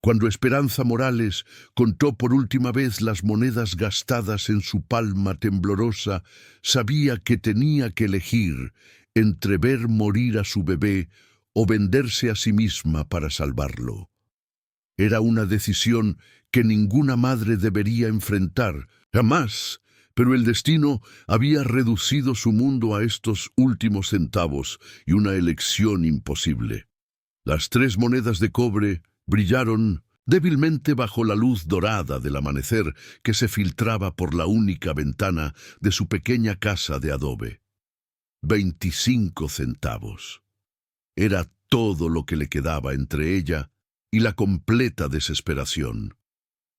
Cuando Esperanza Morales contó por última vez las monedas gastadas en su palma temblorosa, sabía que tenía que elegir entre ver morir a su bebé o venderse a sí misma para salvarlo. Era una decisión que ninguna madre debería enfrentar, jamás, pero el destino había reducido su mundo a estos últimos centavos y una elección imposible. Las 3 monedas de cobre brillaron débilmente bajo la luz dorada del amanecer que se filtraba por la única ventana de su pequeña casa de adobe. 25 centavos. Era todo lo que le quedaba entre ella y la completa desesperación.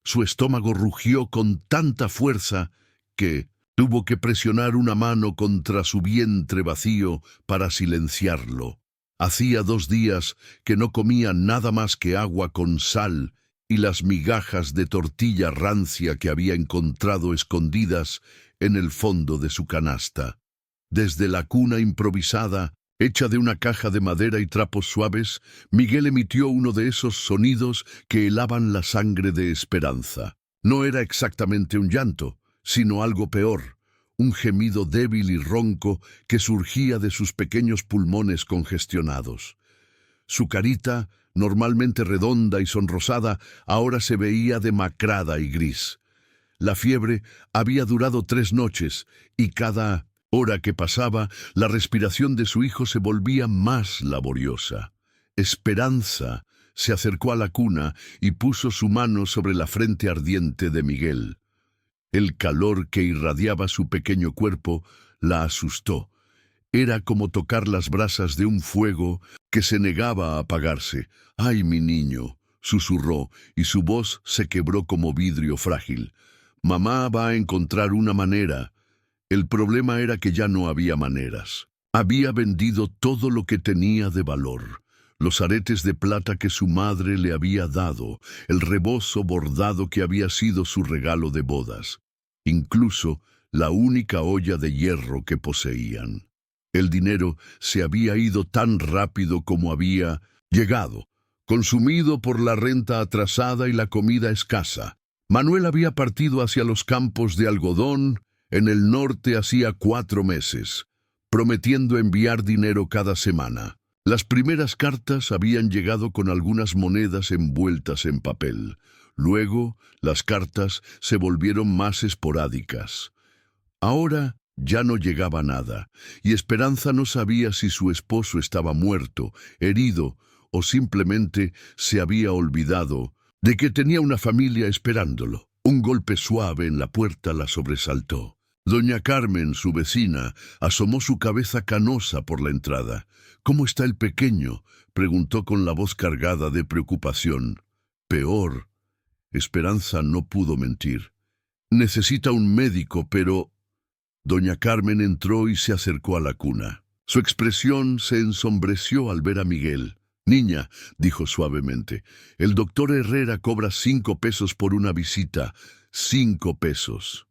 Su estómago rugió con tanta fuerza que tuvo que presionar una mano contra su vientre vacío para silenciarlo. Hacía 2 días que no comía nada más que agua con sal y las migajas de tortilla rancia que había encontrado escondidas en el fondo de su canasta. Desde la cuna improvisada, hecha de una caja de madera y trapos suaves, Miguel emitió uno de esos sonidos que helaban la sangre de Esperanza. No era exactamente un llanto, sino algo peor, un gemido débil y ronco que surgía de sus pequeños pulmones congestionados. Su carita, normalmente redonda y sonrosada, ahora se veía demacrada y gris. La fiebre había durado 3 noches, y cada hora que pasaba, la respiración de su hijo se volvía más laboriosa. Esperanza se acercó a la cuna y puso su mano sobre la frente ardiente de Miguel. El calor que irradiaba su pequeño cuerpo la asustó. Era como tocar las brasas de un fuego que se negaba a apagarse. «¡Ay, mi niño!», susurró, y su voz se quebró como vidrio frágil. «Mamá va a encontrar una manera». El problema era que ya no había maneras. Había vendido todo lo que tenía de valor. Los aretes de plata que su madre le había dado, el rebozo bordado que había sido su regalo de bodas, incluso la única olla de hierro que poseían. El dinero se había ido tan rápido como había llegado, consumido por la renta atrasada y la comida escasa. Manuel había partido hacia los campos de algodón en el norte hacía 4 meses, prometiendo enviar dinero cada semana. Las primeras cartas habían llegado con algunas monedas envueltas en papel. Luego, las cartas se volvieron más esporádicas. Ahora ya no llegaba nada, y Esperanza no sabía si su esposo estaba muerto, herido, o simplemente se había olvidado de que tenía una familia esperándolo. Un golpe suave en la puerta la sobresaltó. Doña Carmen, su vecina, asomó su cabeza canosa por la entrada. «¿Cómo está el pequeño?», preguntó con la voz cargada de preocupación. «Peor». Esperanza no pudo mentir. «Necesita un médico, pero...». Doña Carmen entró y se acercó a la cuna. Su expresión se ensombreció al ver a Miguel. «Niña», dijo suavemente, «el doctor Herrera cobra 5 pesos por una visita. 5 pesos».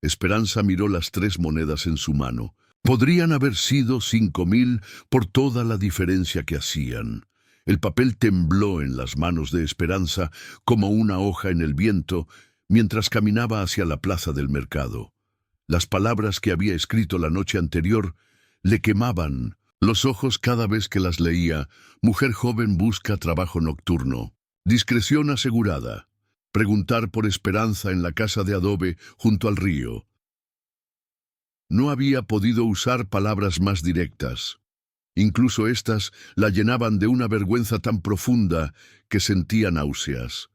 Esperanza miró las 3 monedas en su mano. Podrían haber sido 5,000 por toda la diferencia que hacían. El papel tembló en las manos de Esperanza como una hoja en el viento mientras caminaba hacia la plaza del mercado. Las palabras que había escrito la noche anterior le quemaban los ojos cada vez que las leía. «Mujer joven busca trabajo nocturno. Discreción asegurada. Preguntar por Esperanza en la casa de adobe junto al río». No había podido usar palabras más directas. Incluso éstas la llenaban de una vergüenza tan profunda que sentía náuseas.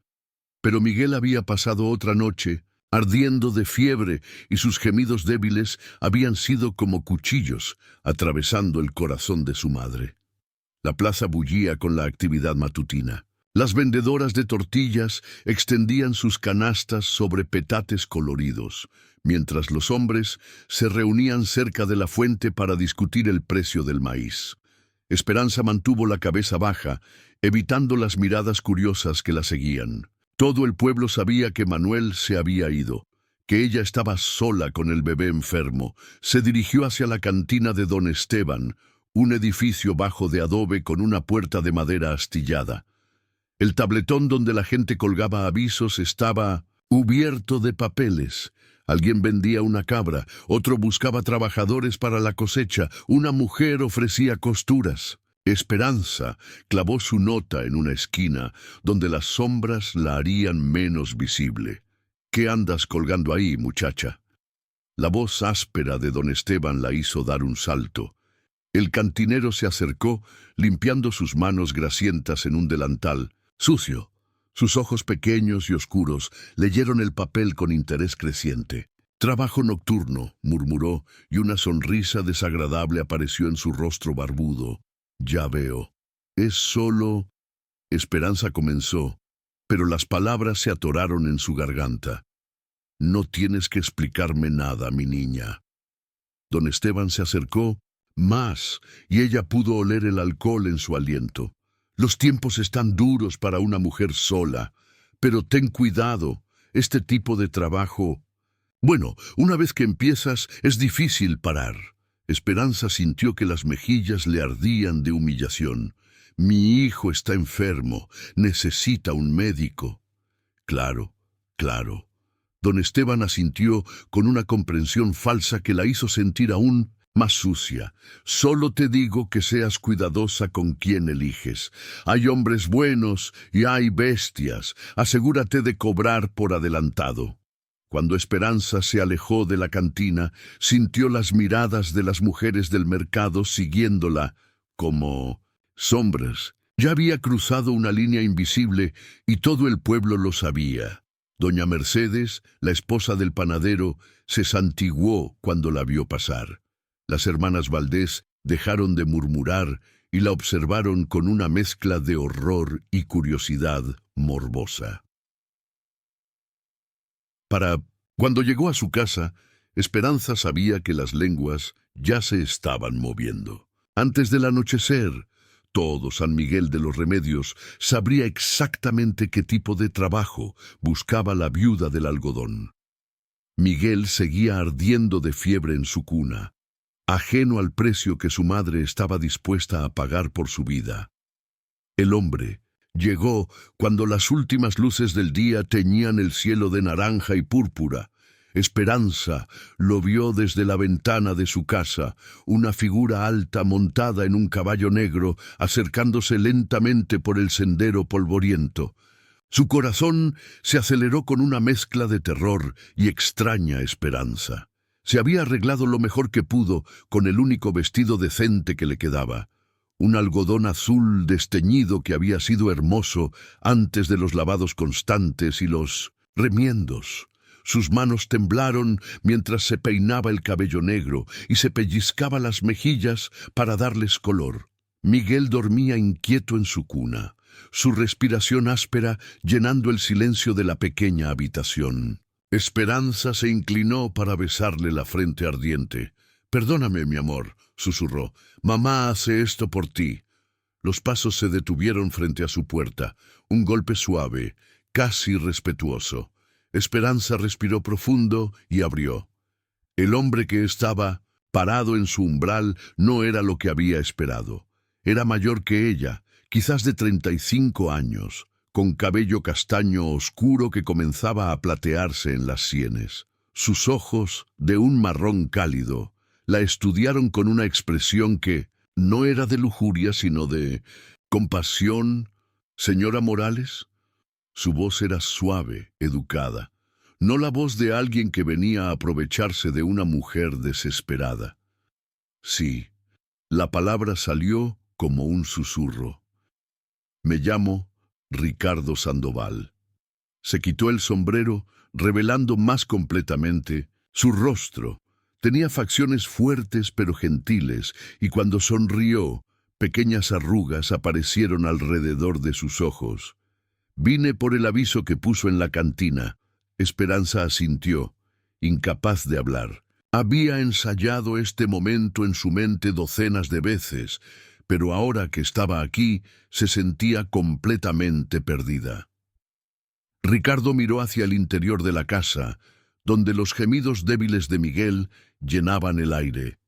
Pero Miguel había pasado otra noche, ardiendo de fiebre, y sus gemidos débiles habían sido como cuchillos atravesando el corazón de su madre. La plaza bullía con la actividad matutina. Las vendedoras de tortillas extendían sus canastas sobre petates coloridos, mientras los hombres se reunían cerca de la fuente para discutir el precio del maíz. Esperanza mantuvo la cabeza baja, evitando las miradas curiosas que la seguían. Todo el pueblo sabía que Manuel se había ido, que ella estaba sola con el bebé enfermo. Se dirigió hacia la cantina de don Esteban, un edificio bajo de adobe con una puerta de madera astillada. El tabletón donde la gente colgaba avisos estaba cubierto de papeles. Alguien vendía una cabra, otro buscaba trabajadores para la cosecha, una mujer ofrecía costuras. Esperanza clavó su nota en una esquina donde las sombras la harían menos visible. ¿Qué andas colgando ahí, muchacha? La voz áspera de don Esteban la hizo dar un salto. El cantinero se acercó, limpiando sus manos grasientas en un delantal, sucio. Sus ojos pequeños y oscuros leyeron el papel con interés creciente. «Trabajo nocturno», murmuró, y una sonrisa desagradable apareció en su rostro barbudo. «Ya veo. Es solo...» Esperanza comenzó, pero las palabras se atoraron en su garganta. «No tienes que explicarme nada, mi niña». Don Esteban se acercó más, y ella pudo oler el alcohol en su aliento. «Los tiempos están duros para una mujer sola, pero ten cuidado, este tipo de trabajo... Bueno, una vez que empiezas, es difícil parar». Esperanza sintió que las mejillas le ardían de humillación. «Mi hijo está enfermo, necesita un médico». «Claro, claro». Don Esteban asintió con una comprensión falsa que la hizo sentir aún más sucia. «Solo te digo que seas cuidadosa con quién eliges. Hay hombres buenos y hay bestias. Asegúrate de cobrar por adelantado». Cuando Esperanza se alejó de la cantina, sintió las miradas de las mujeres del mercado siguiéndola como sombras. Ya había cruzado una línea invisible y todo el pueblo lo sabía. Doña Mercedes, la esposa del panadero, se santiguó cuando la vio pasar. Las hermanas Valdés dejaron de murmurar y la observaron con una mezcla de horror y curiosidad morbosa. Cuando llegó a su casa, Esperanza sabía que las lenguas ya se estaban moviendo. Antes del anochecer, todo San Miguel de los Remedios sabría exactamente qué tipo de trabajo buscaba la viuda del algodón. Miguel seguía ardiendo de fiebre en su cuna, ajeno al precio que su madre estaba dispuesta a pagar por su vida. El hombre llegó cuando las últimas luces del día teñían el cielo de naranja y púrpura. Esperanza lo vio desde la ventana de su casa, una figura alta montada en un caballo negro, acercándose lentamente por el sendero polvoriento. Su corazón se aceleró con una mezcla de terror y extraña esperanza. Se había arreglado lo mejor que pudo con el único vestido decente que le quedaba. Un algodón azul desteñido que había sido hermoso antes de los lavados constantes y los remiendos. Sus manos temblaron mientras se peinaba el cabello negro y se pellizcaba las mejillas para darles color. Miguel dormía inquieto en su cuna, su respiración áspera llenando el silencio de la pequeña habitación. Esperanza se inclinó para besarle la frente ardiente. «Perdóname, mi amor», susurró. «Mamá hace esto por ti». Los pasos se detuvieron frente a su puerta. Un golpe suave, casi respetuoso. Esperanza respiró profundo y abrió. El hombre que estaba parado en su umbral no era lo que había esperado. Era mayor que ella, quizás de 35 años, con cabello castaño oscuro que comenzaba a platearse en las sienes. Sus ojos, de un marrón cálido, la estudiaron con una expresión que no era de lujuria, sino de compasión. «Señora Morales». Su voz era suave, educada, no la voz de alguien que venía a aprovecharse de una mujer desesperada. Sí, la palabra salió como un susurro. «Me llamo Ricardo Sandoval». Se quitó el sombrero, revelando más completamente su rostro. Tenía facciones fuertes pero gentiles, y cuando sonrió, pequeñas arrugas aparecieron alrededor de sus ojos. «Vine por el aviso que puso en la cantina». Esperanza asintió, incapaz de hablar. Había ensayado este momento en su mente docenas de veces, pero ahora que estaba aquí, se sentía completamente perdida. Ricardo miró hacia el interior de la casa, donde los gemidos débiles de Miguel llenaban el aire.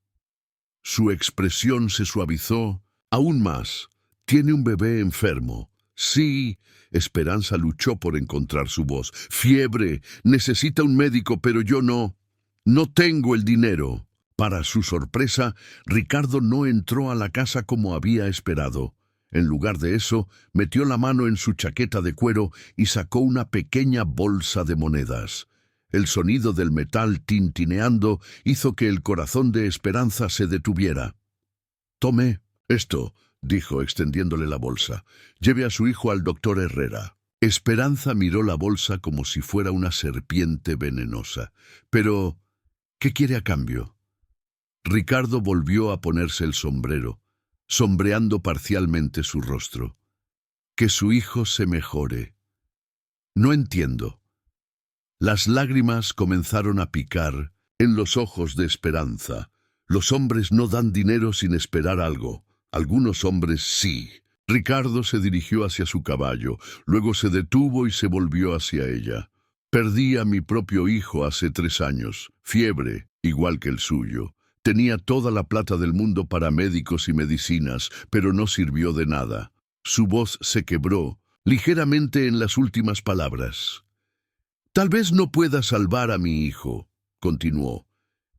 Su expresión se suavizó aún más. «Tiene un bebé enfermo. Sí, Esperanza luchó por encontrar su voz. Fiebre, necesita un médico, pero yo no tengo el dinero. Para su sorpresa, Ricardo no entró a la casa como había esperado. En lugar de eso, metió la mano en su chaqueta de cuero y sacó una pequeña bolsa de monedas. El sonido del metal tintineando hizo que el corazón de Esperanza se detuviera. «Tome esto», dijo extendiéndole la bolsa. «Lleve a su hijo al doctor Herrera». Esperanza miró la bolsa como si fuera una serpiente venenosa. «Pero, ¿qué quiere a cambio?». Ricardo volvió a ponerse el sombrero, sombreando parcialmente su rostro. «Que su hijo se mejore». «No entiendo». Las lágrimas comenzaron a picar en los ojos de Esperanza. Los hombres no dan dinero sin esperar algo. Algunos hombres sí. Ricardo se dirigió hacia su caballo, luego se detuvo y se volvió hacia ella. «Perdí a mi propio hijo hace 3 años, fiebre, igual que el suyo. Tenía toda la plata del mundo para médicos y medicinas, pero no sirvió de nada». Su voz se quebró, ligeramente en las últimas palabras. «Tal vez no pueda salvar a mi hijo», continuó,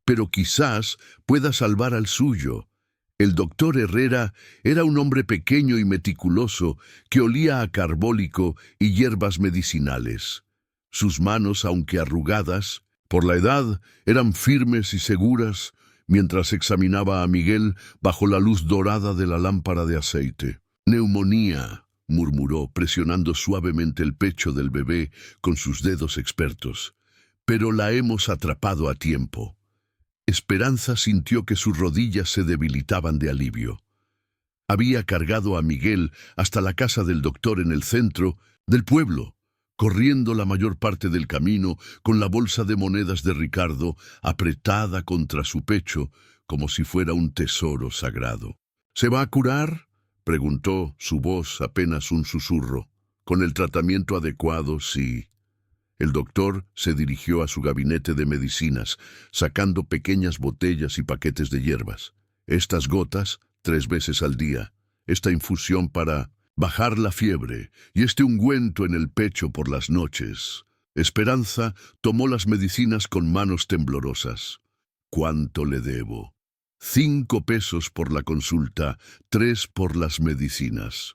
«pero quizás pueda salvar al suyo». El doctor Herrera era un hombre pequeño y meticuloso que olía a carbólico y hierbas medicinales. Sus manos, aunque arrugadas por la edad, eran firmes y seguras mientras examinaba a Miguel bajo la luz dorada de la lámpara de aceite. «Neumonía», murmuró, presionando suavemente el pecho del bebé con sus dedos expertos. «Pero la hemos atrapado a tiempo». Esperanza sintió que sus rodillas se debilitaban de alivio. Había cargado a Miguel hasta la casa del doctor en el centro del pueblo, corriendo la mayor parte del camino con la bolsa de monedas de Ricardo apretada contra su pecho como si fuera un tesoro sagrado. «¿Se va a curar?», preguntó, su voz apenas un susurro. «Con el tratamiento adecuado, sí». El doctor se dirigió a su gabinete de medicinas, sacando pequeñas botellas y paquetes de hierbas. «Estas gotas, 3 veces al día. Esta infusión para bajar la fiebre y este ungüento en el pecho por las noches». Esperanza tomó las medicinas con manos temblorosas. «¿Cuánto le debo?». 5 pesos por la consulta, 3 por las medicinas.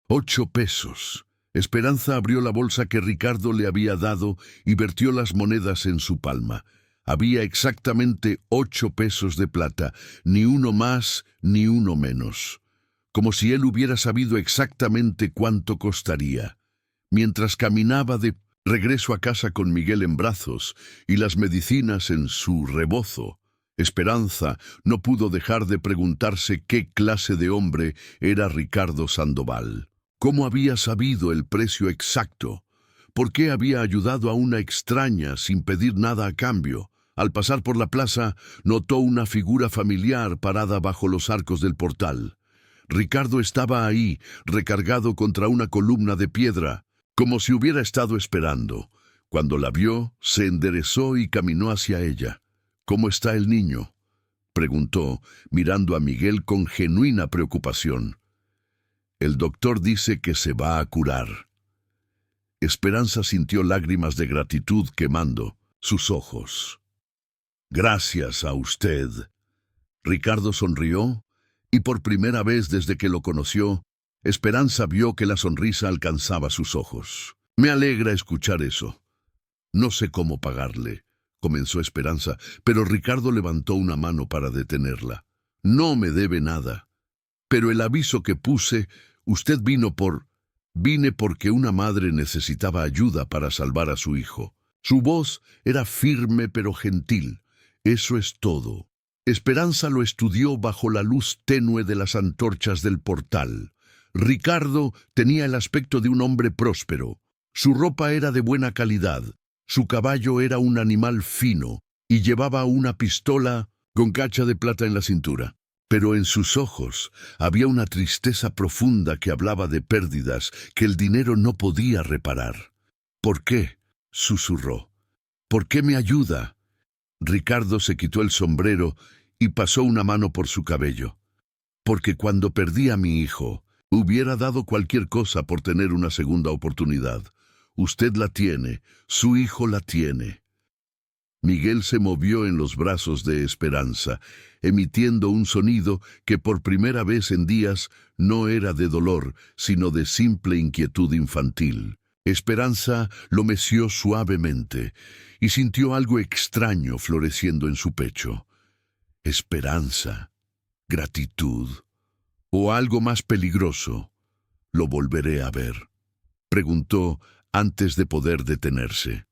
8 pesos. Esperanza abrió la bolsa que Ricardo le había dado y vertió las monedas en su palma. Había exactamente 8 pesos de plata, ni uno más ni uno menos. Como si él hubiera sabido exactamente cuánto costaría. Mientras caminaba de regreso a casa con Miguel en brazos y las medicinas en su rebozo, Esperanza no pudo dejar de preguntarse qué clase de hombre era Ricardo Sandoval. ¿Cómo había sabido el precio exacto? ¿Por qué había ayudado a una extraña sin pedir nada a cambio? Al pasar por la plaza, notó una figura familiar parada bajo los arcos del portal. Ricardo estaba ahí, recargado contra una columna de piedra, como si hubiera estado esperando. Cuando la vio, se enderezó y caminó hacia ella. «¿Cómo está el niño?», preguntó, mirando a Miguel con genuina preocupación. «El doctor dice que se va a curar». Esperanza sintió lágrimas de gratitud quemando sus ojos. «Gracias a usted». Ricardo sonrió, y por primera vez desde que lo conoció, Esperanza vio que la sonrisa alcanzaba sus ojos. «Me alegra escuchar eso. No sé cómo pagarle», comenzó Esperanza, pero Ricardo levantó una mano para detenerla. «No me debe nada. Pero el aviso que puse, usted Vine porque una madre necesitaba ayuda para salvar a su hijo». Su voz era firme pero gentil. «Eso es todo». Esperanza lo estudió bajo la luz tenue de las antorchas del portal. Ricardo tenía el aspecto de un hombre próspero. Su ropa era de buena calidad. Su caballo era un animal fino y llevaba una pistola con cacha de plata en la cintura. Pero en sus ojos había una tristeza profunda que hablaba de pérdidas que el dinero no podía reparar. «¿Por qué?», susurró. «¿Por qué me ayuda?». Ricardo se quitó el sombrero y pasó una mano por su cabello. «Porque cuando perdí a mi hijo, Hubiera dado cualquier cosa por tener una segunda oportunidad. Usted la tiene, su hijo la tiene. Miguel se movió en los brazos de Esperanza, emitiendo un sonido que por primera vez en días no era de dolor, sino de simple inquietud infantil. Esperanza lo meció suavemente y sintió algo extraño floreciendo en su pecho. Esperanza, gratitud, o algo más peligroso. ¿Lo volveré a ver?, preguntó antes de poder detenerse.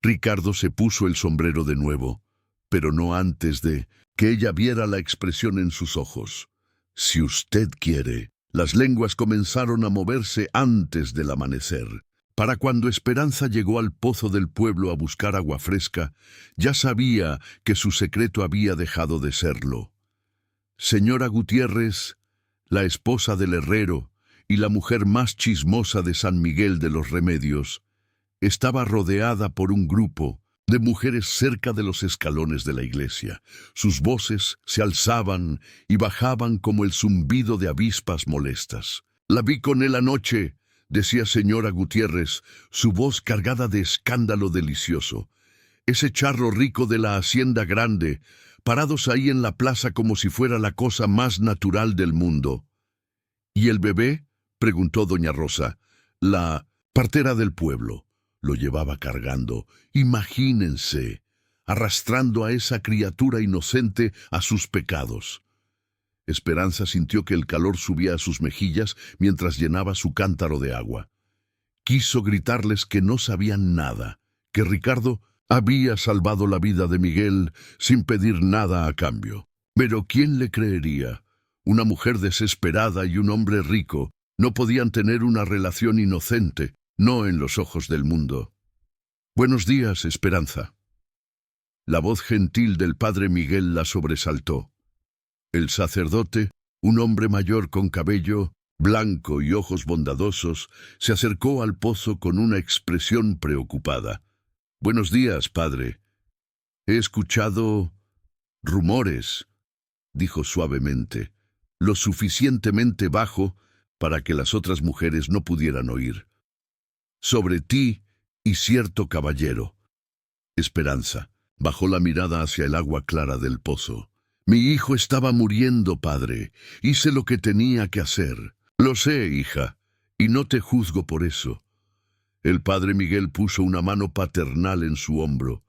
Ricardo se puso el sombrero de nuevo, pero no antes de que ella viera la expresión en sus ojos. Si usted quiere. Las lenguas comenzaron a moverse antes del amanecer. Para cuando Esperanza llegó al pozo del pueblo a buscar agua fresca, ya sabía que su secreto había dejado de serlo. Señora Gutiérrez, la esposa del herrero y la mujer más chismosa de San Miguel de los Remedios, estaba rodeada por un grupo de mujeres cerca de los escalones de la iglesia. Sus voces se alzaban y bajaban como el zumbido de avispas molestas. «La vi con él anoche», decía señora Gutiérrez, su voz cargada de escándalo delicioso. «Ese charro rico de la hacienda grande, parados ahí en la plaza como si fuera la cosa más natural del mundo». «¿Y el bebé?», preguntó doña Rosa. «La partera del pueblo lo llevaba cargando. Imagínense, arrastrando a esa criatura inocente a sus pecados». Esperanza sintió que el calor subía a sus mejillas mientras llenaba su cántaro de agua. Quiso gritarles que no sabían nada, que Ricardo había salvado la vida de Miguel sin pedir nada a cambio. Pero ¿quién le creería? Una mujer desesperada y un hombre rico no podían tener una relación inocente, no en los ojos del mundo. «Buenos días, Esperanza». La voz gentil del padre Miguel la sobresaltó. El sacerdote, un hombre mayor con cabello blanco y ojos bondadosos, se acercó al pozo con una expresión preocupada. «Buenos días, padre. He escuchado rumores», dijo suavemente, lo suficientemente bajo para que las otras mujeres no pudieran oír. «Sobre ti y cierto caballero». Esperanza bajó la mirada hacia el agua clara del pozo. «Mi hijo estaba muriendo, padre. Hice lo que tenía que hacer». «Lo sé, hija, y no te juzgo por eso». El padre Miguel puso una mano paternal en su hombro.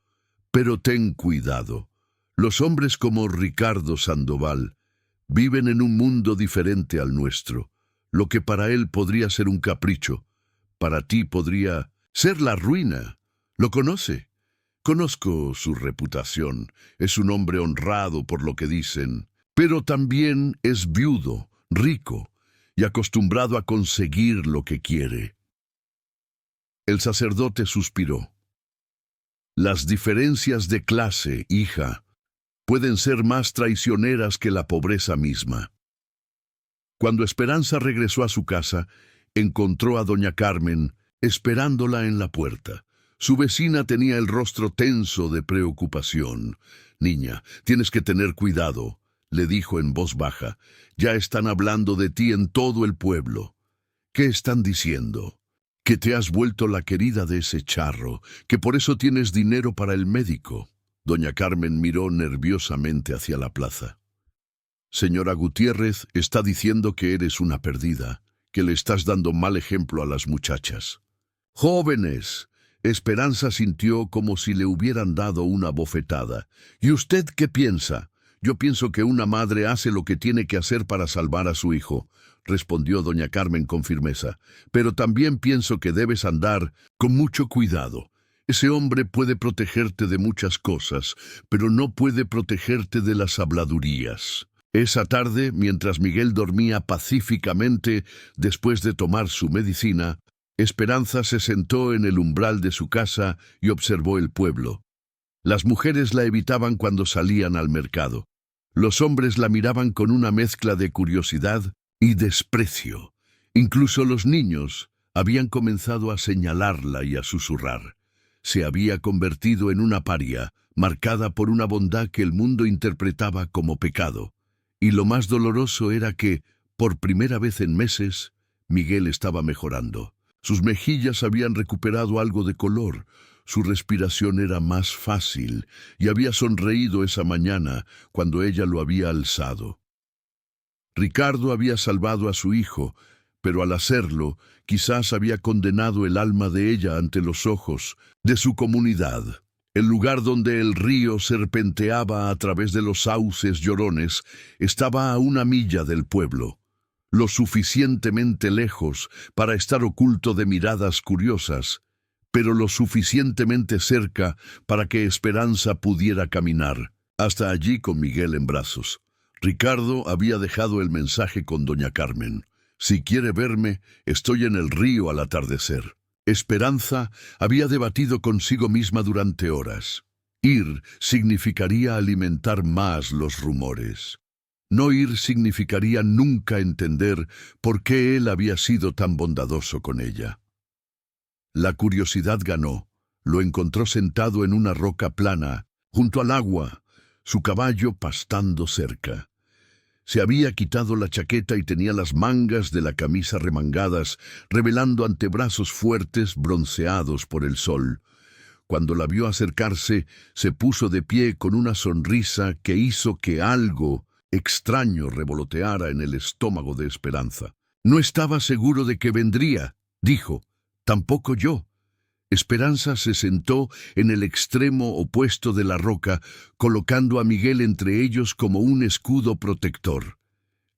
«Pero ten cuidado. Los hombres como Ricardo Sandoval viven en un mundo diferente al nuestro. Lo que para él podría ser un capricho, para ti podría ser la ruina. ¿Lo conoce?» «Conozco su reputación. Es un hombre honrado por lo que dicen, pero también es viudo, rico y acostumbrado a conseguir lo que quiere». El sacerdote suspiró. «Las diferencias de clase, hija, pueden ser más traicioneras que la pobreza misma». Cuando Esperanza regresó a su casa, encontró a doña Carmen esperándola en la puerta. Su vecina tenía el rostro tenso de preocupación. «Niña, tienes que tener cuidado», le dijo en voz baja. «Ya están hablando de ti en todo el pueblo». «¿Qué están diciendo?» «Que te has vuelto la querida de ese charro, que por eso tienes dinero para el médico». Doña Carmen miró nerviosamente hacia la plaza. «Señora Gutiérrez está diciendo que eres una perdida, que le estás dando mal ejemplo a las muchachas». «Jóvenes». Esperanza sintió como si le hubieran dado una bofetada. «¿Y usted qué piensa?» «Yo pienso que una madre hace lo que tiene que hacer para salvar a su hijo», respondió doña Carmen con firmeza. «Pero también pienso que debes andar con mucho cuidado. Ese hombre puede protegerte de muchas cosas, pero no puede protegerte de las habladurías». Esa tarde, mientras Miguel dormía pacíficamente después de tomar su medicina, Esperanza se sentó en el umbral de su casa y observó el pueblo. Las mujeres la evitaban cuando salían al mercado. Los hombres la miraban con una mezcla de curiosidad y desprecio. Incluso los niños habían comenzado a señalarla y a susurrar. Se había convertido en una paria, marcada por una bondad que el mundo interpretaba como pecado. Y lo más doloroso era que, Por primera vez en meses, Miguel estaba mejorando. Sus mejillas habían recuperado algo de color, su respiración era más fácil y había sonreído esa mañana cuando ella lo había alzado. Ricardo había salvado a su hijo, pero al hacerlo, quizás había condenado el alma de ella ante los ojos de su comunidad. El lugar donde el río serpenteaba a través de los sauces llorones estaba a 1 milla del pueblo, lo suficientemente lejos para estar oculto de miradas curiosas, pero lo suficientemente cerca para que Esperanza pudiera caminar hasta allí con Miguel en brazos. Ricardo había dejado el mensaje con doña Carmen. Si quiere verme, estoy en el río al atardecer. Esperanza había debatido consigo misma durante horas. Ir significaría alimentar más los rumores. No ir significaría nunca entender por qué él había sido tan bondadoso con ella. La curiosidad ganó. Lo encontró sentado en una roca plana, junto al agua, su caballo pastando cerca. Se había quitado la chaqueta y tenía las mangas de la camisa remangadas, revelando antebrazos fuertes bronceados por el sol. Cuando la vio acercarse, se puso de pie con una sonrisa que hizo que algo extraño revoloteara en el estómago de Esperanza. No estaba seguro de que vendría, dijo. Tampoco yo. Esperanza se sentó en el extremo opuesto de la roca, colocando a Miguel entre ellos como un escudo protector.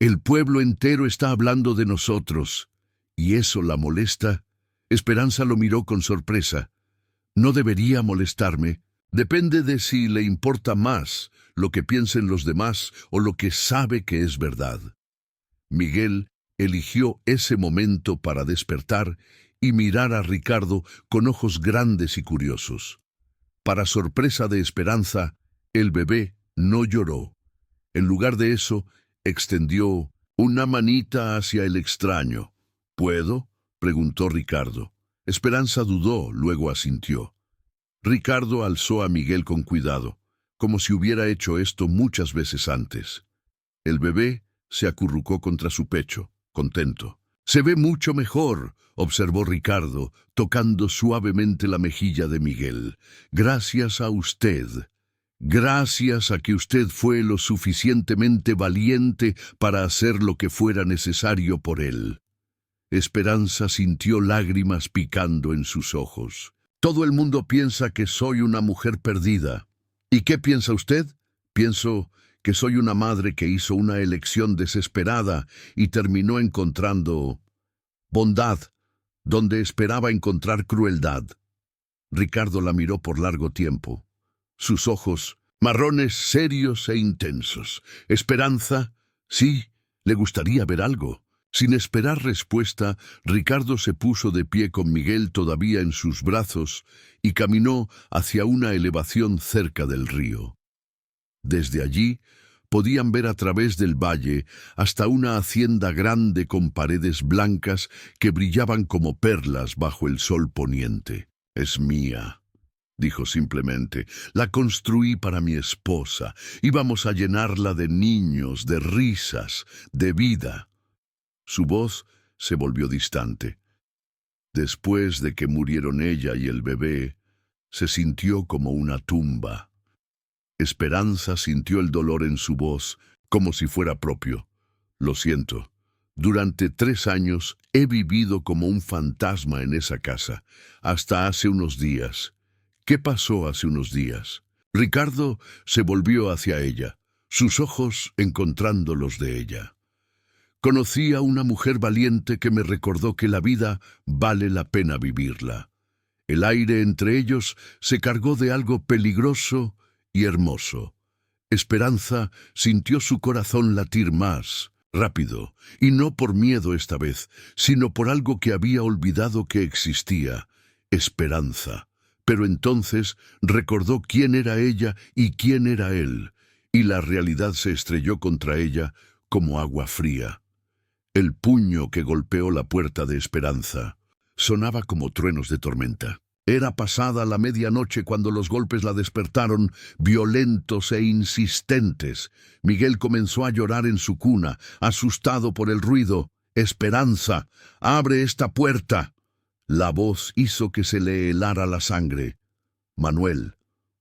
El pueblo entero está hablando de nosotros. ¿Y eso la molesta? Esperanza lo miró con sorpresa. No debería molestarme. Depende de si le importa más lo que piensen los demás o lo que sabe que es verdad. Miguel eligió ese momento para despertar y mirar a Ricardo con ojos grandes y curiosos. Para sorpresa de Esperanza, el bebé no lloró. En lugar de eso, extendió una manita hacia el extraño. ¿Puedo?, preguntó Ricardo. Esperanza dudó, luego asintió. Ricardo alzó a Miguel con cuidado, como si hubiera hecho esto muchas veces antes. El bebé se acurrucó contra su pecho, contento. «Se ve mucho mejor», observó Ricardo, tocando suavemente la mejilla de Miguel. «Gracias a usted. Gracias a que usted fue lo suficientemente valiente para hacer lo que fuera necesario por él». Esperanza sintió lágrimas picando en sus ojos. «Todo el mundo piensa que soy una mujer perdida. ¿Y qué piensa usted? Pienso que soy una madre que hizo una elección desesperada y terminó encontrando bondad donde esperaba encontrar crueldad». Ricardo la miró por largo tiempo. Sus ojos, marrones serios e intensos. Esperanza, sí, le gustaría ver algo. Sin esperar respuesta, Ricardo se puso de pie con Miguel todavía en sus brazos y caminó hacia una elevación cerca del río. Desde allí, podían ver a través del valle hasta una hacienda grande con paredes blancas que brillaban como perlas bajo el sol poniente. «Es mía», dijo simplemente. «La construí para mi esposa. Íbamos a llenarla de niños, de risas, de vida». Su voz se volvió distante. Después de que murieron ella y el bebé, se sintió como una tumba. Esperanza sintió el dolor en su voz, como si fuera propio. «Lo siento. Durante 3 años he vivido como un fantasma en esa casa, hasta hace unos días». «¿Qué pasó hace unos días?» Ricardo se volvió hacia ella, sus ojos encontrando los de ella. «Conocí a una mujer valiente que me recordó que la vida vale la pena vivirla. El aire entre ellos se cargó de algo peligroso y hermoso». Esperanza sintió su corazón latir más, rápido, y no por miedo esta vez, sino por algo que había olvidado que existía: esperanza. Pero entonces recordó quién era ella y quién era él, y la realidad se estrelló contra ella como agua fría. El puño que golpeó la puerta de Esperanza sonaba como truenos de tormenta. Era pasada la medianoche cuando los golpes la despertaron, violentos e insistentes. Miguel comenzó a llorar en su cuna, asustado por el ruido. «Esperanza, abre esta puerta». La voz hizo que se le helara la sangre. Manuel,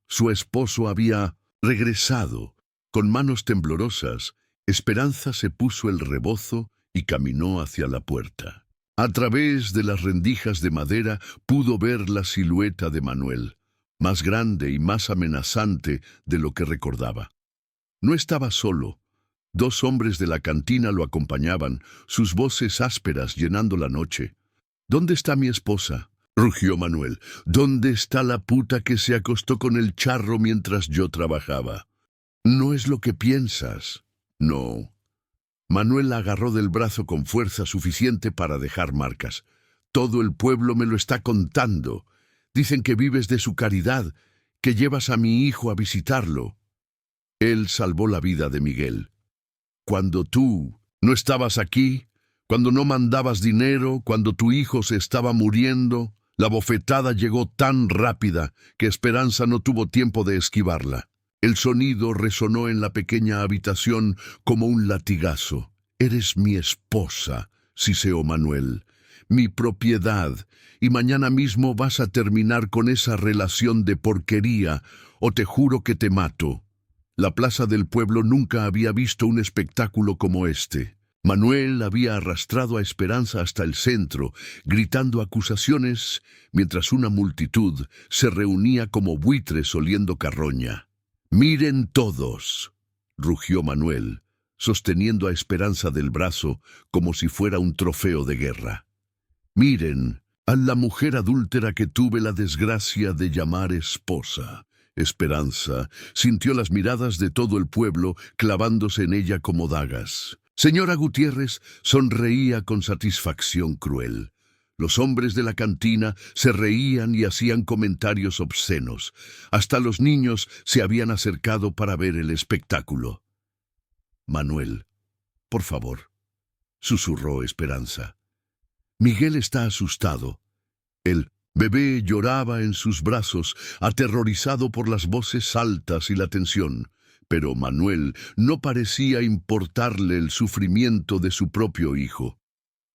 su esposo, había regresado. Con manos temblorosas, Esperanza se puso el rebozo y caminó hacia la puerta. A través de las rendijas de madera pudo ver la silueta de Manuel, más grande y más amenazante de lo que recordaba. No estaba solo. 2 hombres de la cantina lo acompañaban, sus voces ásperas llenando la noche. «¿Dónde está mi esposa?», rugió Manuel. «¿Dónde está la puta que se acostó con el charro mientras yo trabajaba?» «No es lo que piensas». «No». Manuel la agarró del brazo con fuerza suficiente para dejar marcas. «Todo el pueblo me lo está contando. Dicen que vives de su caridad, que llevas a mi hijo a visitarlo». Él salvó la vida de Miguel. Cuando tú no estabas aquí, cuando no mandabas dinero, cuando tu hijo se estaba muriendo, la bofetada llegó tan rápida que Esperanza no tuvo tiempo de esquivarla. El sonido resonó en la pequeña habitación como un latigazo. «Eres mi esposa», siseó Manuel, «mi propiedad, y mañana mismo vas a terminar con esa relación de porquería, o te juro que te mato». La plaza del pueblo nunca había visto un espectáculo como este. Manuel había arrastrado a Esperanza hasta el centro, gritando acusaciones, mientras una multitud se reunía como buitres oliendo carroña. «Miren todos», rugió Manuel, sosteniendo a Esperanza del brazo como si fuera un trofeo de guerra. «Miren a la mujer adúltera que tuve la desgracia de llamar esposa». Esperanza sintió las miradas de todo el pueblo clavándose en ella como dagas. Señora Gutiérrez sonreía con satisfacción cruel. Los hombres de la cantina se reían y hacían comentarios obscenos. Hasta los niños se habían acercado para ver el espectáculo. «Manuel, por favor», susurró Esperanza. «Miguel está asustado». El bebé lloraba en sus brazos, aterrorizado por las voces altas y la tensión. Pero Manuel no parecía importarle el sufrimiento de su propio hijo.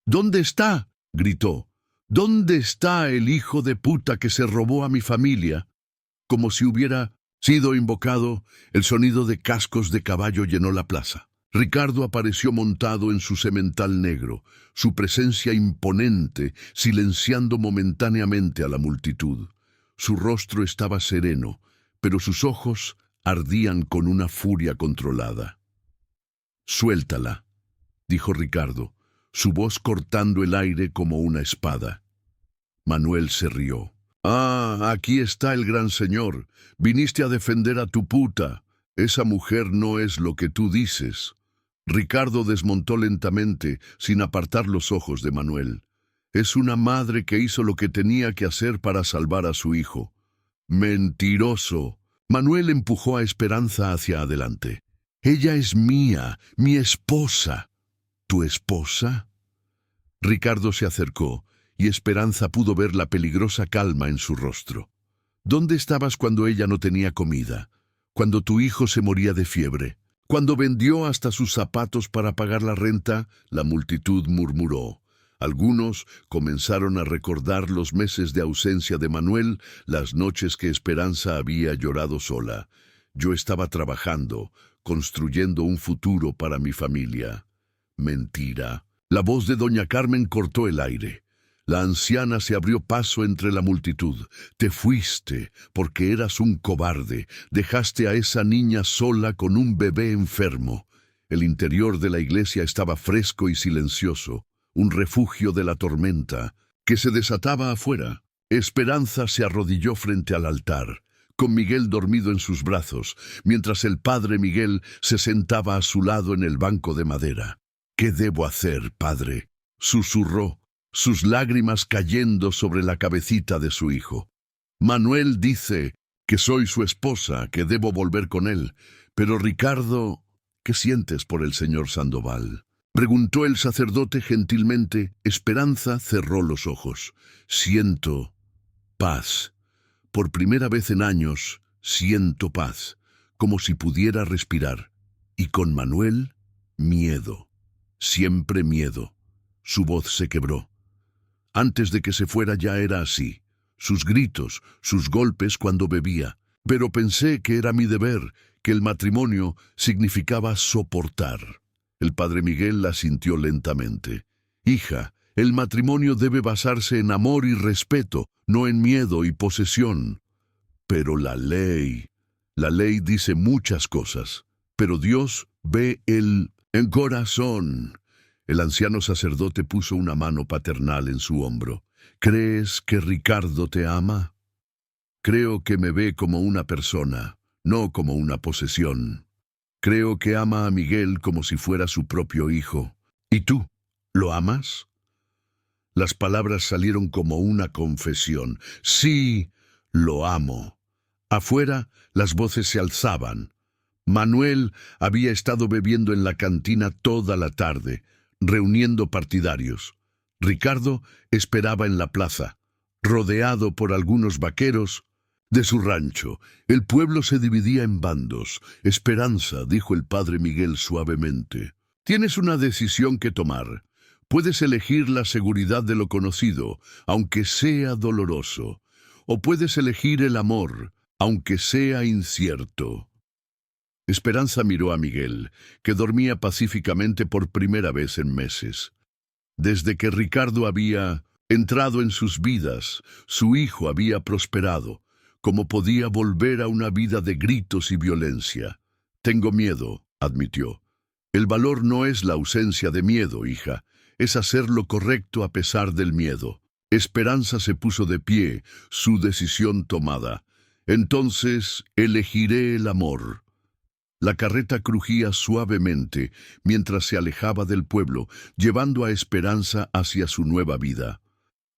«¿Dónde está?», gritó. «¿Dónde está el hijo de puta que se robó a mi familia?». Como si hubiera sido invocado, el sonido de cascos de caballo llenó la plaza. Ricardo apareció montado en su semental negro, su presencia imponente, silenciando momentáneamente a la multitud. Su rostro estaba sereno, pero sus ojos ardían con una furia controlada. «Suéltala», dijo Ricardo, su voz cortando el aire como una espada. Manuel se rió. «Ah, aquí está el gran señor. Viniste a defender a tu puta. Esa mujer no es lo que tú dices». Ricardo desmontó lentamente, sin apartar los ojos de Manuel. «Es una madre que hizo lo que tenía que hacer para salvar a su hijo». «Mentiroso». Manuel empujó a Esperanza hacia adelante. «Ella es mía, mi esposa». «¿Tu esposa?». Ricardo se acercó, y Esperanza pudo ver la peligrosa calma en su rostro. «¿Dónde estabas cuando ella no tenía comida? Cuando tu hijo se moría de fiebre? Cuando vendió hasta sus zapatos para pagar la renta?» La multitud murmuró. Algunos comenzaron a recordar los meses de ausencia de Manuel, las noches que Esperanza había llorado sola. «Yo estaba trabajando, construyendo un futuro para mi familia». «Mentira». La voz de doña Carmen cortó el aire. La anciana se abrió paso entre la multitud. «Te fuiste porque eras un cobarde. Dejaste a esa niña sola con un bebé enfermo». El interior de la iglesia estaba fresco y silencioso, un refugio de la tormenta que se desataba afuera. Esperanza se arrodilló frente al altar, con Miguel dormido en sus brazos, mientras el padre Miguel se sentaba a su lado en el banco de madera. «¿Qué debo hacer, padre?», susurró, sus lágrimas cayendo sobre la cabecita de su hijo. «Manuel dice que soy su esposa, que debo volver con él. Pero Ricardo, ¿qué sientes por el señor Sandoval?», preguntó el sacerdote gentilmente. Esperanza cerró los ojos. «Siento Paz. Por primera vez en años, siento paz, como si pudiera respirar. Y con Manuel, miedo. Siempre miedo. Su voz se quebró. Antes de que se fuera ya era así. Sus gritos, sus golpes cuando bebía. Pero pensé que era mi deber, que el matrimonio significaba soportar. El padre Miguel la sintió lentamente. Hija, el matrimonio debe basarse en amor y respeto, no en miedo y posesión. Pero la ley dice muchas cosas, pero Dios ve el corazón. El anciano sacerdote puso una mano paternal en su hombro. ¿Crees que Ricardo te ama? Creo que me ve como una persona, no como una posesión. Creo que ama a Miguel como si fuera su propio hijo. ¿Y tú? ¿Lo amas? Las palabras salieron como una confesión. Sí, lo amo. Afuera, las voces se alzaban. Manuel había estado bebiendo en la cantina toda la tarde, reuniendo partidarios. Ricardo esperaba en la plaza, rodeado por algunos vaqueros de su rancho. El pueblo se dividía en bandos. Esperanza, dijo el padre Miguel suavemente. Tienes una decisión que tomar. Puedes elegir la seguridad de lo conocido, aunque sea doloroso. O puedes elegir el amor, aunque sea incierto. Esperanza miró a Miguel, que dormía pacíficamente por primera vez en meses. Desde que Ricardo había entrado en sus vidas, su hijo había prosperado. ¿Cómo podía volver a una vida de gritos y violencia? Tengo miedo, admitió. El valor no es la ausencia de miedo, hija. Es hacer lo correcto a pesar del miedo. Esperanza se puso de pie, su decisión tomada. Entonces elegiré el amor. La carreta crujía suavemente mientras se alejaba del pueblo, llevando a Esperanza hacia su nueva vida.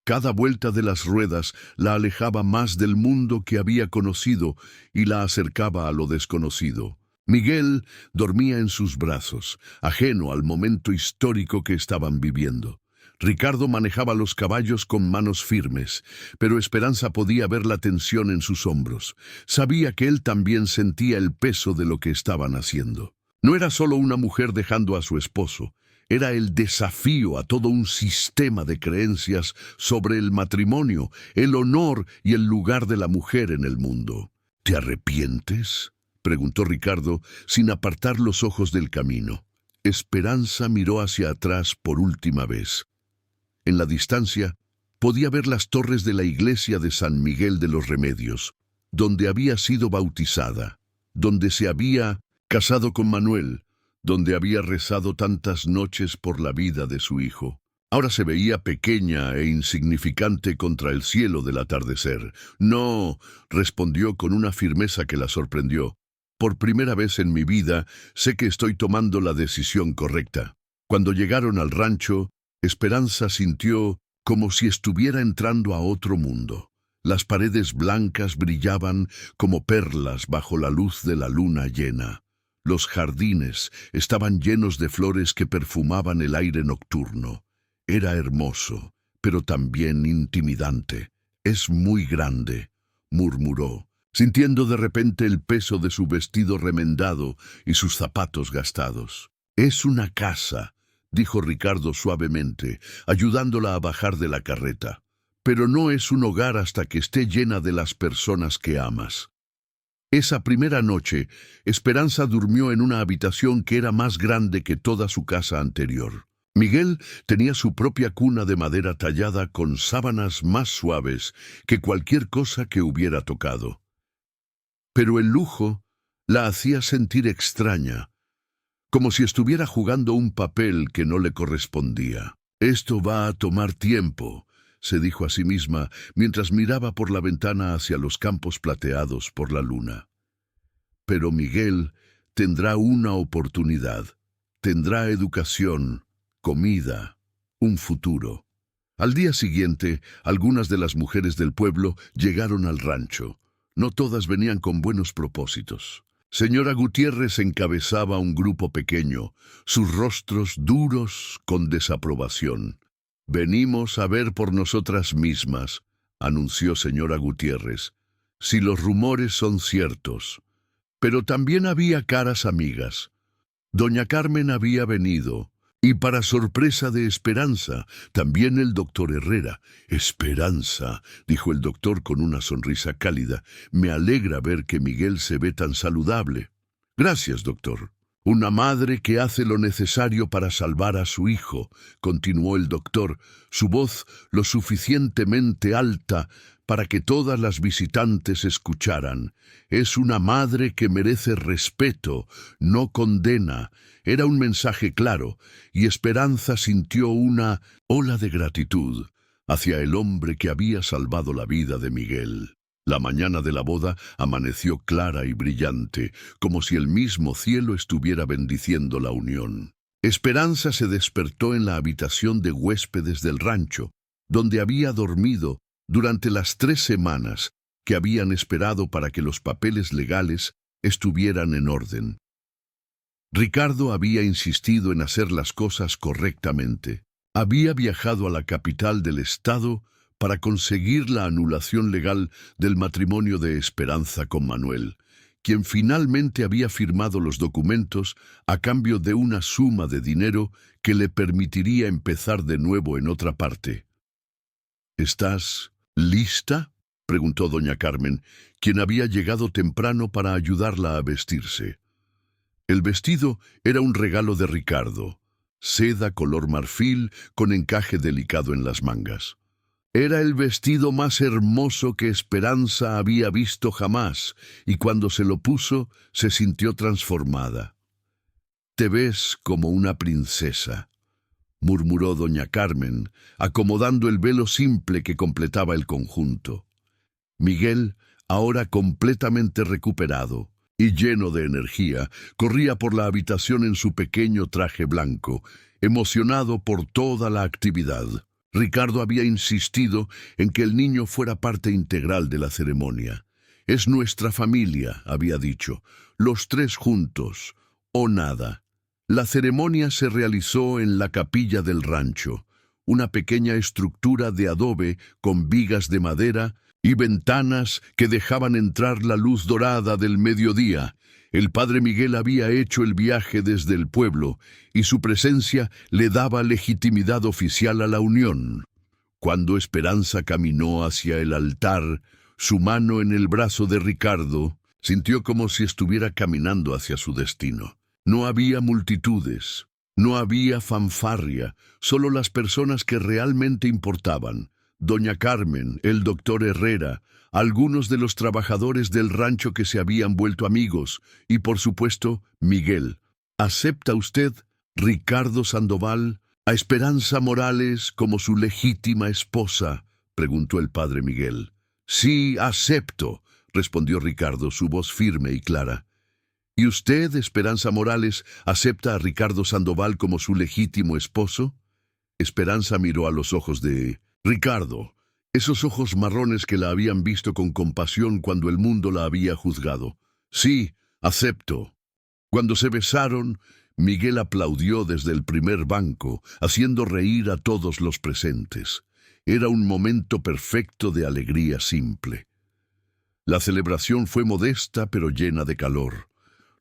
Cada vuelta de las ruedas la alejaba más del mundo que había conocido y la acercaba a lo desconocido. Miguel dormía en sus brazos, ajeno al momento histórico que estaban viviendo. Ricardo manejaba los caballos con manos firmes, pero Esperanza podía ver la tensión en sus hombros. Sabía que él también sentía el peso de lo que estaban haciendo. No era solo una mujer dejando a su esposo, era el desafío a todo un sistema de creencias sobre el matrimonio, el honor y el lugar de la mujer en el mundo. ¿Te arrepientes?, preguntó Ricardo, sin apartar los ojos del camino. Esperanza miró hacia atrás por última vez. En la distancia, podía ver las torres de la iglesia de San Miguel de los Remedios, donde había sido bautizada, donde se había casado con Manuel, donde había rezado tantas noches por la vida de su hijo. Ahora se veía pequeña e insignificante contra el cielo del atardecer. No, respondió con una firmeza que la sorprendió. Por primera vez en mi vida, sé que estoy tomando la decisión correcta. Cuando llegaron al rancho, Esperanza sintió como si estuviera entrando a otro mundo. Las paredes blancas brillaban como perlas bajo la luz de la luna llena. Los jardines estaban llenos de flores que perfumaban el aire nocturno. Era hermoso, pero también intimidante. «Es muy grande», murmuró, sintiendo de repente el peso de su vestido remendado y sus zapatos gastados. «Es una casa», dijo Ricardo suavemente, ayudándola a bajar de la carreta. «Pero no es un hogar hasta que esté llena de las personas que amas». Esa primera noche, Esperanza durmió en una habitación que era más grande que toda su casa anterior. Miguel tenía su propia cuna de madera tallada con sábanas más suaves que cualquier cosa que hubiera tocado. Pero el lujo la hacía sentir extraña, como si estuviera jugando un papel que no le correspondía. «Esto va a tomar tiempo», se dijo a sí misma mientras miraba por la ventana hacia los campos plateados por la luna. Pero Miguel tendrá una oportunidad. Tendrá educación, comida, un futuro. Al día siguiente, algunas de las mujeres del pueblo llegaron al rancho. No todas venían con buenos propósitos. Señora Gutiérrez encabezaba un grupo pequeño, sus rostros duros con desaprobación. «Venimos a ver por nosotras mismas», anunció señora Gutiérrez, si los rumores son ciertos. Pero también había caras amigas. Doña Carmen había venido, y para sorpresa de Esperanza, también el doctor Herrera. «Esperanza», dijo el doctor con una sonrisa cálida, «me alegra ver que Miguel se ve tan saludable». «Gracias, doctor». «Una madre que hace lo necesario para salvar a su hijo», continuó el doctor, su voz lo suficientemente alta para que todas las visitantes escucharan. «Es una madre que merece respeto, no condena». Era un mensaje claro, y Esperanza sintió una ola de gratitud hacia el hombre que había salvado la vida de Miguel. La mañana de la boda amaneció clara y brillante, como si el mismo cielo estuviera bendiciendo la unión. Esperanza se despertó en la habitación de huéspedes del rancho, donde había dormido durante las 3 semanas que habían esperado para que los papeles legales estuvieran en orden. Ricardo había insistido en hacer las cosas correctamente. Había viajado a la capital del estado para conseguir la anulación legal del matrimonio de Esperanza con Manuel, quien finalmente había firmado los documentos a cambio de una suma de dinero que le permitiría empezar de nuevo en otra parte. «¿Estás lista?», preguntó doña Carmen, quien había llegado temprano para ayudarla a vestirse. El vestido era un regalo de Ricardo, seda color marfil con encaje delicado en las mangas. Era el vestido más hermoso que Esperanza había visto jamás, y cuando se lo puso, se sintió transformada. «Te ves como una princesa», murmuró doña Carmen, acomodando el velo simple que completaba el conjunto. Miguel, ahora completamente recuperado y lleno de energía, corría por la habitación en su pequeño traje blanco, emocionado por toda la actividad. Ricardo había insistido en que el niño fuera parte integral de la ceremonia. «Es nuestra familia», había dicho, «los 3 juntos, o nada». La ceremonia se realizó en la capilla del rancho, una pequeña estructura de adobe con vigas de madera y ventanas que dejaban entrar la luz dorada del mediodía. El padre Miguel había hecho el viaje desde el pueblo, y su presencia le daba legitimidad oficial a la unión. Cuando Esperanza caminó hacia el altar, su mano en el brazo de Ricardo, sintió como si estuviera caminando hacia su destino. No había multitudes, no había fanfarria, solo las personas que realmente importaban. Doña Carmen, el doctor Herrera, algunos de los trabajadores del rancho que se habían vuelto amigos, y por supuesto, Miguel. «¿Acepta usted, Ricardo Sandoval, a Esperanza Morales como su legítima esposa?», preguntó el padre Miguel. «Sí, acepto», respondió Ricardo, su voz firme y clara. «¿Y usted, Esperanza Morales, acepta a Ricardo Sandoval como su legítimo esposo?». Esperanza miró a los ojos de Ricardo, esos ojos marrones que la habían visto con compasión cuando el mundo la había juzgado. «Sí, acepto». Cuando se besaron, Miguel aplaudió desde el primer banco, haciendo reír a todos los presentes. Era un momento perfecto de alegría simple. La celebración fue modesta pero llena de calor.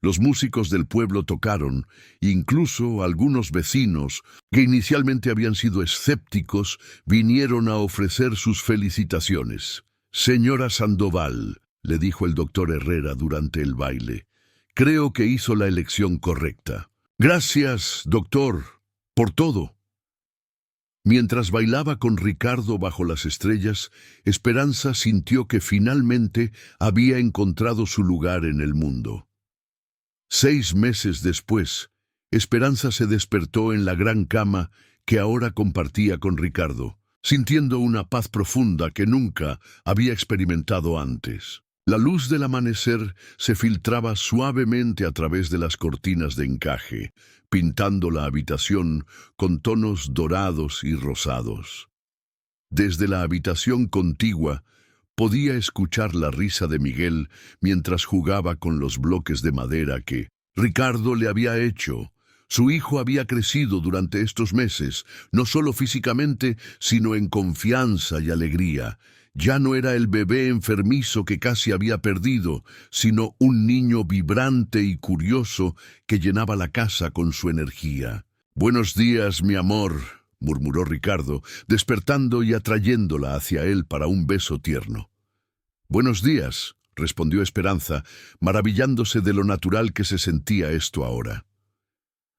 Los músicos del pueblo tocaron, incluso algunos vecinos, que inicialmente habían sido escépticos, vinieron a ofrecer sus felicitaciones. «Señora Sandoval», le dijo el doctor Herrera durante el baile, «creo que hizo la elección correcta». «Gracias, doctor, por todo». Mientras bailaba con Ricardo bajo las estrellas, Esperanza sintió que finalmente había encontrado su lugar en el mundo. 6 meses después, Esperanza se despertó en la gran cama que ahora compartía con Ricardo, sintiendo una paz profunda que nunca había experimentado antes. La luz del amanecer se filtraba suavemente a través de las cortinas de encaje, pintando la habitación con tonos dorados y rosados. Desde la habitación contigua, podía escuchar la risa de Miguel mientras jugaba con los bloques de madera que Ricardo le había hecho. Su hijo había crecido durante estos meses, no solo físicamente, sino en confianza y alegría. Ya no era el bebé enfermizo que casi había perdido, sino un niño vibrante y curioso que llenaba la casa con su energía. «Buenos días, mi amor», murmuró Ricardo, despertando y atrayéndola hacia él para un beso tierno. «Buenos días», respondió Esperanza, maravillándose de lo natural que se sentía esto ahora.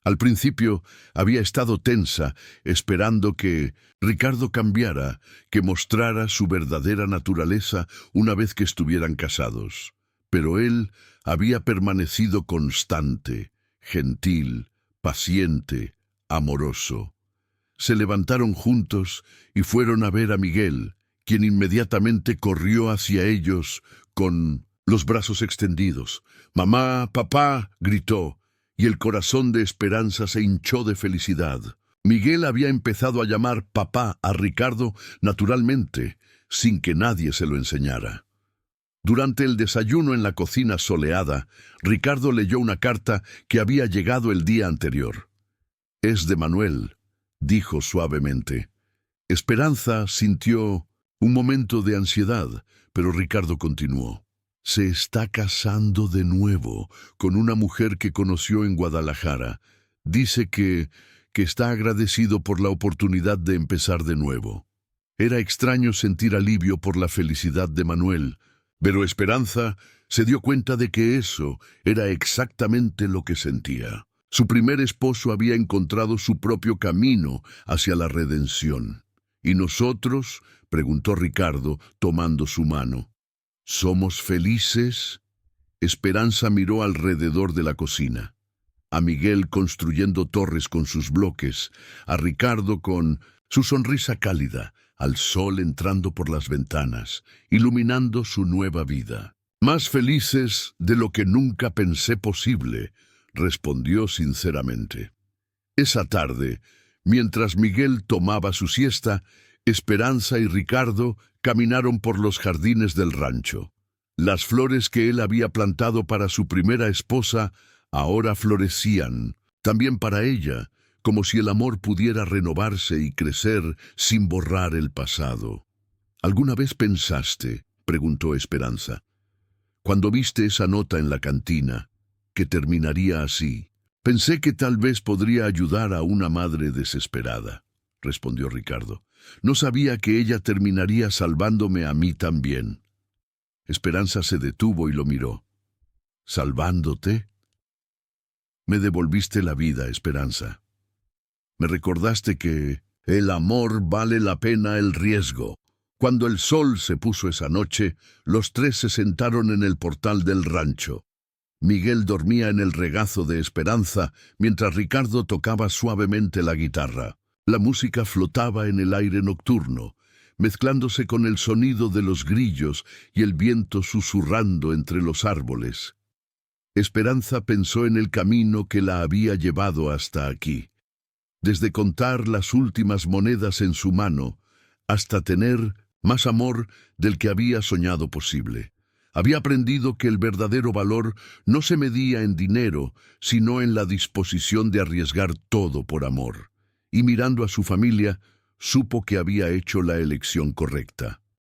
Al principio había estado tensa, esperando que Ricardo cambiara, que mostrara su verdadera naturaleza una vez que estuvieran casados. Pero él había permanecido constante, gentil, paciente, amoroso. Se levantaron juntos y fueron a ver a Miguel, quien inmediatamente corrió hacia ellos con los brazos extendidos. «Mamá, papá», gritó, y el corazón de Esperanza se hinchó de felicidad. Miguel había empezado a llamar papá a Ricardo naturalmente, sin que nadie se lo enseñara. Durante el desayuno en la cocina soleada, Ricardo leyó una carta que había llegado el día anterior. «Es de Manuel», dijo suavemente. Esperanza sintió un momento de ansiedad, pero Ricardo continuó. «Se está casando de nuevo con una mujer que conoció en Guadalajara. Dice que está agradecido por la oportunidad de empezar de nuevo». Era extraño sentir alivio por la felicidad de Manuel, pero Esperanza se dio cuenta de que eso era exactamente lo que sentía. Su primer esposo había encontrado su propio camino hacia la redención. «¿Y nosotros?», preguntó Ricardo, tomando su mano. «¿Somos felices?». Esperanza miró alrededor de la cocina. A Miguel construyendo torres con sus bloques, a Ricardo con su sonrisa cálida, al sol entrando por las ventanas, iluminando su nueva vida. «Más felices de lo que nunca pensé posible», respondió sinceramente. Esa tarde, mientras Miguel tomaba su siesta, Esperanza y Ricardo caminaron por los jardines del rancho. Las flores que él había plantado para su primera esposa ahora florecían, también para ella, como si el amor pudiera renovarse y crecer sin borrar el pasado. «¿Alguna vez pensaste?», preguntó Esperanza, «cuando viste esa nota en la cantina, que terminaría así?» «Pensé que tal vez podría ayudar a una madre desesperada», respondió Ricardo. «No sabía que ella terminaría salvándome a mí también». Esperanza se detuvo y lo miró. «¿Salvándote?». «Me devolviste la vida, Esperanza. Me recordaste que el amor vale la pena el riesgo». Cuando el sol se puso esa noche, los tres se sentaron en el portal del rancho. Miguel dormía en el regazo de Esperanza, mientras Ricardo tocaba suavemente la guitarra. La música flotaba en el aire nocturno, mezclándose con el sonido de los grillos y el viento susurrando entre los árboles. Esperanza pensó en el camino que la había llevado hasta aquí. Desde contar las últimas monedas en su mano, hasta tener más amor del que había soñado posible. Había aprendido que el verdadero valor no se medía en dinero, sino en la disposición de arriesgar todo por amor. Y mirando a su familia, supo que había hecho la elección correcta.